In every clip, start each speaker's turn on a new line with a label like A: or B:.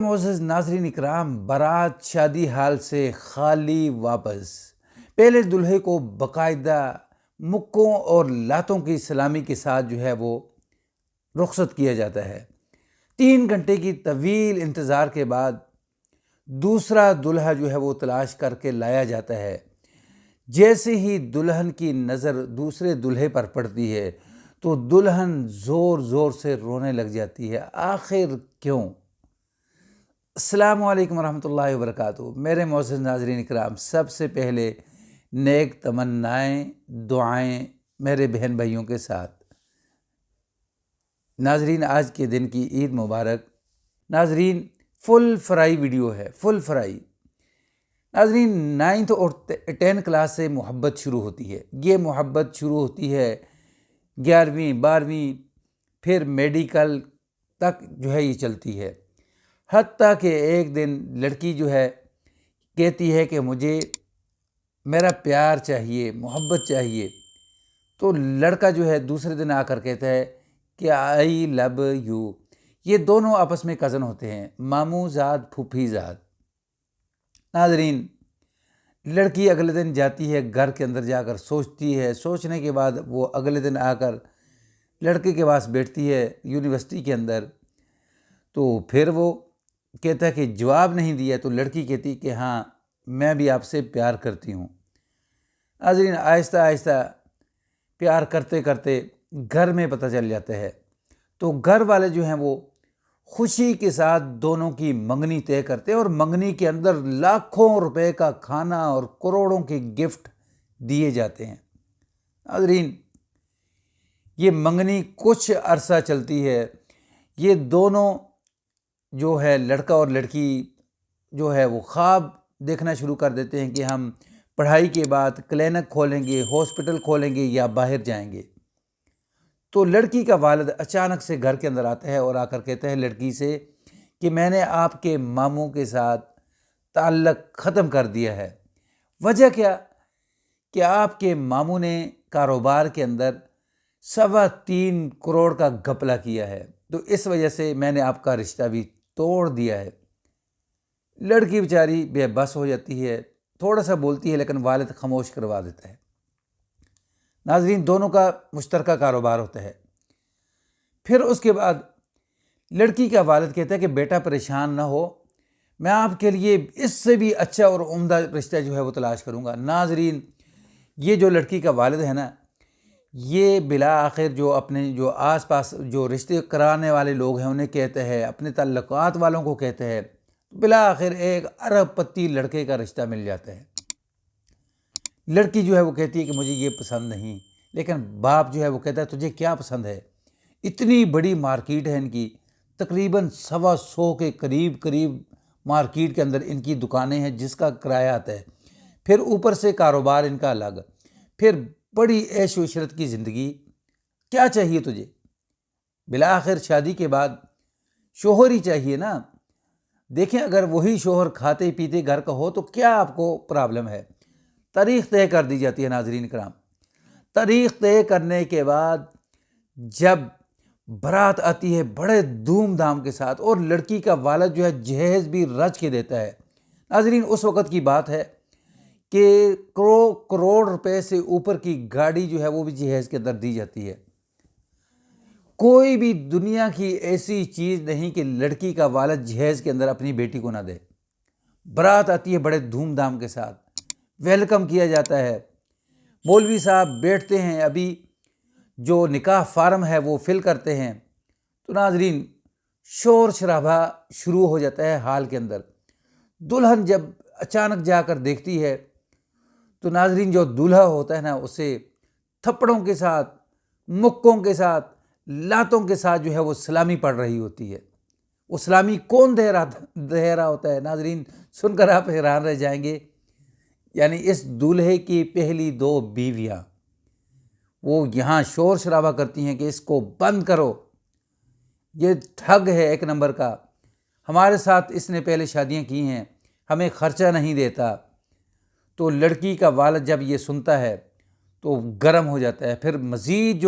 A: معزز ناظرین اکرام، بارات شادی حال سے خالی واپس۔ پہلے دلہے کو باقاعدہ مکوں اور لاتوں کی سلامی کے ساتھ وہ رخصت کیا جاتا ہے۔ 3 گھنٹے کی طویل انتظار کے بعد دوسرا دلہا وہ تلاش کر کے لایا جاتا ہے۔ جیسے ہی دلہن کی نظر دوسرے دلہے پر پڑتی ہے تو دلہن زور زور سے رونے لگ جاتی ہے۔ آخر کیوں؟ السلام علیکم ورحمۃ اللہ وبرکاتہ۔ میرے معزز ناظرین اکرام، سب سے پہلے نیک تمنائیں، دعائیں میرے بہن بھائیوں کے ساتھ۔ ناظرین، آج کے دن کی عید مبارک۔ ناظرین، فل فرائی ویڈیو ہے، فل فرائی۔ ناظرین، 9th اور 10 کلاس سے محبت شروع ہوتی ہے۔ یہ محبت شروع ہوتی ہے 11ویں 12ویں، پھر میڈیکل تک یہ چلتی ہے۔ حتیٰ کہ ایک دن لڑکی کہتی ہے کہ مجھے میرا پیار چاہیے، محبت چاہیے، تو لڑکا دوسرے دن آ کر کہتا ہے کہ آئی لو یو۔ یہ دونوں آپس میں کزن ہوتے ہیں، ماموں زاد پھوپھی زاد۔ ناظرین، لڑکی اگلے دن جاتی ہے گھر کے اندر، جا کر سوچتی ہے، سوچنے کے بعد وہ اگلے دن آ کر لڑکے کے پاس بیٹھتی ہے یونیورسٹی کے اندر۔ تو پھر وہ کہتا ہے کہ جواب نہیں دیا، تو لڑکی کہتی کہ ہاں میں بھی آپ سے پیار کرتی ہوں۔ ناظرین، آہستہ آہستہ پیار کرتے کرتے گھر میں پتہ چل جاتا ہے، تو گھر والے وہ خوشی کے ساتھ دونوں کی منگنی طے کرتے ہیں، اور منگنی کے اندر لاکھوں روپے کا کھانا اور کروڑوں کے گفٹ دیے جاتے ہیں۔ ناظرین، یہ منگنی کچھ عرصہ چلتی ہے۔ یہ دونوں لڑکا اور لڑکی وہ خواب دیکھنا شروع کر دیتے ہیں کہ ہم پڑھائی کے بعد کلینک کھولیں گے، ہاسپٹل کھولیں گے یا باہر جائیں گے۔ تو لڑکی کا والد اچانک سے گھر کے اندر آتا ہے اور آ کر کہتا ہے لڑکی سے کہ میں نے آپ کے ماموں کے ساتھ تعلق ختم کر دیا ہے۔ وجہ کیا؟ کہ آپ کے ماموں نے کاروبار کے اندر 3.25 کروڑ کا گھپلہ کیا ہے، تو اس وجہ سے میں نے آپ کا رشتہ بھی توڑ دیا ہے۔ لڑکی بیچاری بے بس ہو جاتی ہے، تھوڑا سا بولتی ہے لیکن والد خاموش کروا دیتا ہے۔ ناظرین، دونوں کا مشترکہ کاروبار ہوتا ہے۔ پھر اس کے بعد لڑکی کا والد کہتا ہے کہ بیٹا پریشان نہ ہو، میں آپ کے لیے اس سے بھی اچھا اور عمدہ رشتہ وہ تلاش کروں گا۔ ناظرین، یہ جو لڑکی کا والد ہے نا، یہ بالآخر اپنے آس پاس رشتے کرانے والے لوگ ہیں انہیں کہتے ہیں، اپنے تعلقات والوں کو کہتے ہیں، بالآخر ایک ارب پتی لڑکے کا رشتہ مل جاتا ہے۔ لڑکی وہ کہتی ہے کہ مجھے یہ پسند نہیں، لیکن باپ وہ کہتا ہے تجھے کیا پسند ہے؟ اتنی بڑی مارکیٹ ہے ان کی، تقریباً 125 کے قریب مارکیٹ کے اندر ان کی دکانیں ہیں جس کا کرایہ آتا ہے، پھر اوپر سے کاروبار ان کا الگ، پھر بڑی عیش و عشرت کی زندگی۔ کیا چاہیے تجھے؟ بالآخر شادی کے بعد شوہر ہی چاہیے نا۔ دیکھیں، اگر وہی شوہر کھاتے پیتے گھر کا ہو تو کیا آپ کو پرابلم ہے؟ تاریخ طے کر دی جاتی ہے۔ ناظرین کرام، تاریخ طے کرنے کے بعد جب برات آتی ہے بڑے دھوم دھام کے ساتھ، اور لڑکی کا والد جہیز بھی رچ کے دیتا ہے۔ ناظرین، اس وقت کی بات ہے کہ کروڑ روپے سے اوپر کی گاڑی وہ بھی جہیز کے اندر دی جاتی ہے۔ کوئی بھی دنیا کی ایسی چیز نہیں کہ لڑکی کا والد جہیز کے اندر اپنی بیٹی کو نہ دے۔ برات آتی ہے بڑے دھوم دھام کے ساتھ، ویلکم کیا جاتا ہے، مولوی صاحب بیٹھتے ہیں، ابھی نکاح فارم ہے وہ فل کرتے ہیں، تو ناظرین شور شرابہ شروع ہو جاتا ہے ہال کے اندر۔ دلہن جب اچانک جا کر دیکھتی ہے تو ناظرین دولہا ہوتا ہے نا، اسے تھپڑوں کے ساتھ، مکوں کے ساتھ، لاتوں کے ساتھ وہ سلامی پڑ رہی ہوتی ہے۔ وہ سلامی کون دے رہا ہوتا ہے؟ ناظرین، سن کر آپ حیران رہ جائیں گے۔ یعنی اس دولہے کی پہلی 2 بیویاں وہ یہاں شور شرابہ کرتی ہیں کہ اس کو بند کرو، یہ ٹھگ ہے ایک نمبر کا، ہمارے ساتھ اس نے پہلے شادیاں کی ہیں، ہمیں خرچہ نہیں دیتا۔ تو لڑکی کا والد جب یہ سنتا ہے تو گرم ہو جاتا ہے، پھر مزید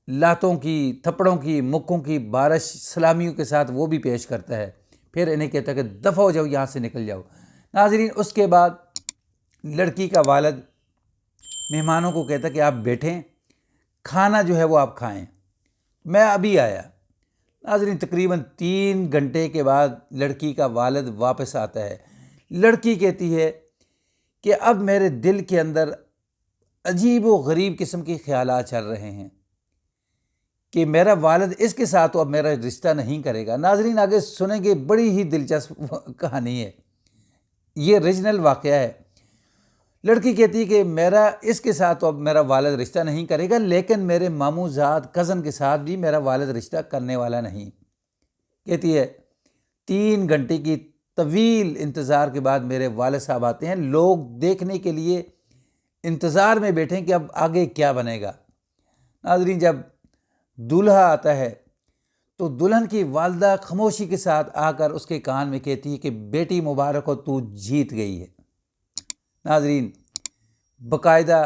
A: لاتوں کی، تھپڑوں کی، مکوں کی بارش سلامیوں کے ساتھ وہ بھی پیش کرتا ہے۔ پھر انہیں کہتا ہے کہ دفع ہو جاؤ، یہاں سے نکل جاؤ۔ ناظرین اس کے بعد لڑکی کا والد مہمانوں کو کہتا ہے کہ آپ بیٹھیں، کھانا جو ہے وہ آپ کھائیں، میں ابھی آیا۔ ناظرین تقریباً 3 گھنٹے کے بعد لڑکی کا والد واپس آتا ہے۔ لڑکی کہتی ہے کہ اب میرے دل کے اندر عجیب و غریب قسم کے خیالات چل رہے ہیں کہ میرا والد اس کے ساتھ اب میرا رشتہ نہیں کرے گا۔ ناظرین آگے سنیں گے، بڑی ہی دلچسپ کہانی ہے، یہ ریجنل واقعہ ہے۔ لڑکی کہتی ہے کہ میرا اس کے ساتھ اب میرا والد رشتہ نہیں کرے گا، لیکن میرے ماموں زاد کزن کے ساتھ بھی میرا والد رشتہ کرنے والا نہیں۔ کہتی ہے 3 گھنٹے کی طویل انتظار کے بعد میرے والد صاحب آتے ہیں، لوگ دیکھنے کے لیے انتظار میں بیٹھیں کہ اب آگے کیا بنے گا۔ ناظرین جب دولہا آتا ہے تو دلہن کی والدہ خاموشی کے ساتھ آ کر اس کے کان میں کہتی ہے کہ بیٹی مبارک ہو، تو جیت گئی ہے۔ ناظرین باقاعدہ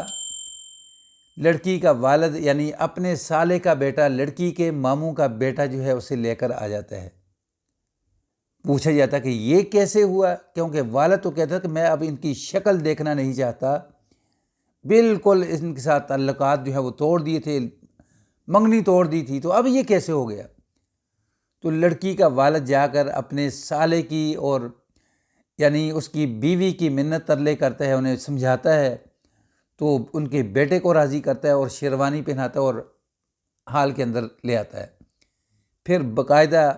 A: لڑکی کا والد یعنی اپنے سالے کا بیٹا لڑکی کے ماموں کا بیٹا جو ہے اسے لے کر آ جاتا ہے۔ پوچھا جاتا کہ یہ کیسے ہوا، کیونکہ والد تو کہتا کہ میں اب ان کی شکل دیکھنا نہیں چاہتا، بالکل ان کے ساتھ تعلقات جو ہے وہ توڑ دیے تھے، منگنی توڑ دی تھی، تو اب یہ کیسے ہو گیا۔ تو لڑکی کا والد جا کر اپنے سالے کی اور یعنی اس کی بیوی کی منت ترلے کرتا ہے، انہیں سمجھاتا ہے، تو ان کے بیٹے کو راضی کرتا ہے اور شیروانی پہناتا ہے اور حال کے اندر لے آتا ہے۔ پھر باقاعدہ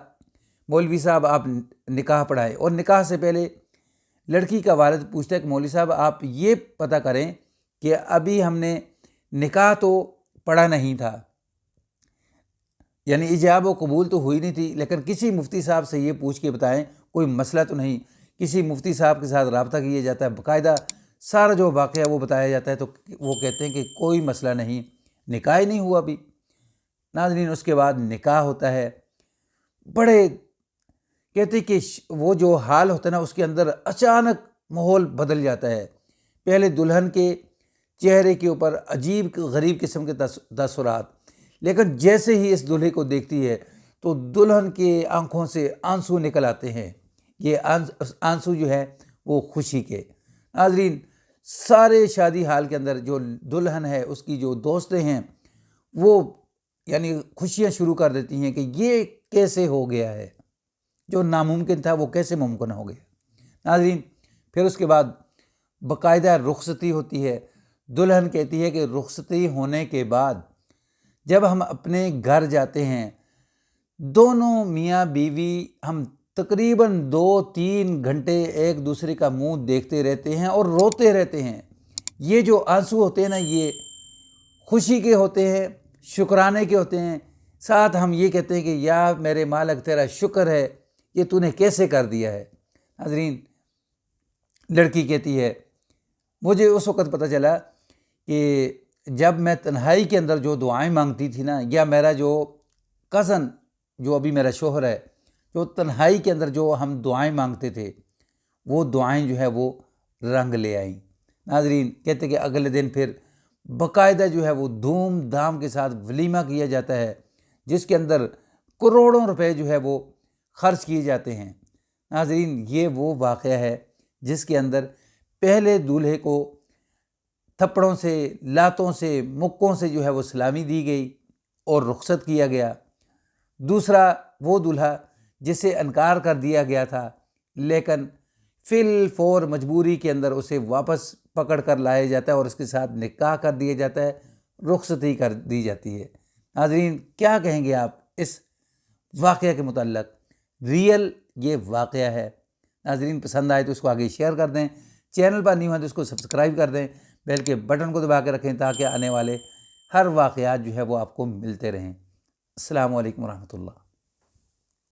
A: مولوی صاحب آپ نکاح پڑھائے، اور نکاح سے پہلے لڑکی کا والد پوچھتا ہے کہ مولوی صاحب آپ یہ پتہ کریں کہ ابھی ہم نے نکاح تو پڑھا نہیں تھا، یعنی ایجاب و قبول تو ہوئی نہیں تھی، لیکن کسی مفتی صاحب سے یہ پوچھ کے بتائیں کوئی مسئلہ تو نہیں۔ کسی مفتی صاحب کے ساتھ رابطہ کیا جاتا ہے، باقاعدہ سارا جو واقعہ ہے وہ بتایا جاتا ہے، تو وہ کہتے ہیں کہ کوئی مسئلہ نہیں، نکاح ہی نہیں ہوا ابھی۔ ناظرین اس کے بعد نکاح ہوتا ہے، بڑے کہتے کہ وہ جو حال ہوتا ہے نا اس کے اندر اچانک ماحول بدل جاتا ہے۔ پہلے دلہن کے چہرے کے اوپر عجیب غریب قسم کے تاثرات، لیکن جیسے ہی اس دلہے کو دیکھتی ہے تو دلہن کے آنکھوں سے آنسو نکل آتے ہیں، یہ آنسو جو ہے وہ خوشی کے۔ ناظرین سارے شادی حال کے اندر جو دلہن ہے اس کی جو دوستیں ہیں وہ یعنی خوشیاں شروع کر دیتی ہیں کہ یہ کیسے ہو گیا ہے، جو ناممکن تھا وہ کیسے ممکن ہو گیا۔ ناظرین پھر اس کے بعد باقاعدہ رخصتی ہوتی ہے۔ دلہن کہتی ہے کہ رخصتی ہونے کے بعد جب ہم اپنے گھر جاتے ہیں، دونوں میاں بیوی ہم تقریباً 2-3 گھنٹے ایک دوسرے کا منہ دیکھتے رہتے ہیں اور روتے رہتے ہیں۔ یہ جو آنسو ہوتے ہیں نا یہ خوشی کے ہوتے ہیں، شکرانے کے ہوتے ہیں، ساتھ ہم یہ کہتے ہیں کہ یا میرے مالک تیرا شکر ہے، یہ تو نے کیسے کر دیا ہے۔ ناظرین لڑکی کہتی ہے مجھے اس وقت پتہ چلا کہ جب میں تنہائی کے اندر جو دعائیں مانگتی تھی نا، یا میرا جو کزن جو ابھی میرا شوہر ہے، جو تنہائی کے اندر جو ہم دعائیں مانگتے تھے وہ دعائیں جو ہے وہ رنگ لے آئیں۔ ناظرین کہتے کہ اگلے دن پھر باقاعدہ جو ہے وہ دھوم دھام کے ساتھ ولیمہ کیا جاتا ہے، جس کے اندر کروڑوں روپے جو ہے وہ خرچ کیے جاتے ہیں۔ ناظرین یہ وہ واقعہ ہے جس کے اندر پہلے دولہے کو تھپڑوں سے، لاتوں سے، مکوں سے جو ہے وہ سلامی دی گئی اور رخصت کیا گیا۔ دوسرا وہ دولہا جسے انکار کر دیا گیا تھا، لیکن فی الفور مجبوری کے اندر اسے واپس پکڑ کر لایا جاتا ہے اور اس کے ساتھ نکاح کر دیا جاتا ہے، رخصتی کر دی جاتی ہے۔ ناظرین کیا کہیں گے آپ اس واقعہ کے متعلق؟ ریئل یہ واقعہ ہے۔ ناظرین پسند آئے تو اس کو آگے شیئر کر دیں، چینل پر نہیں ہوئے تو اس کو سبسکرائب کر دیں، بیل کے بٹن کو دبا کے رکھیں تاکہ آنے والے ہر واقعات جو ہے وہ آپ کو ملتے رہیں۔ السلام علیکم ورحمۃ اللہ۔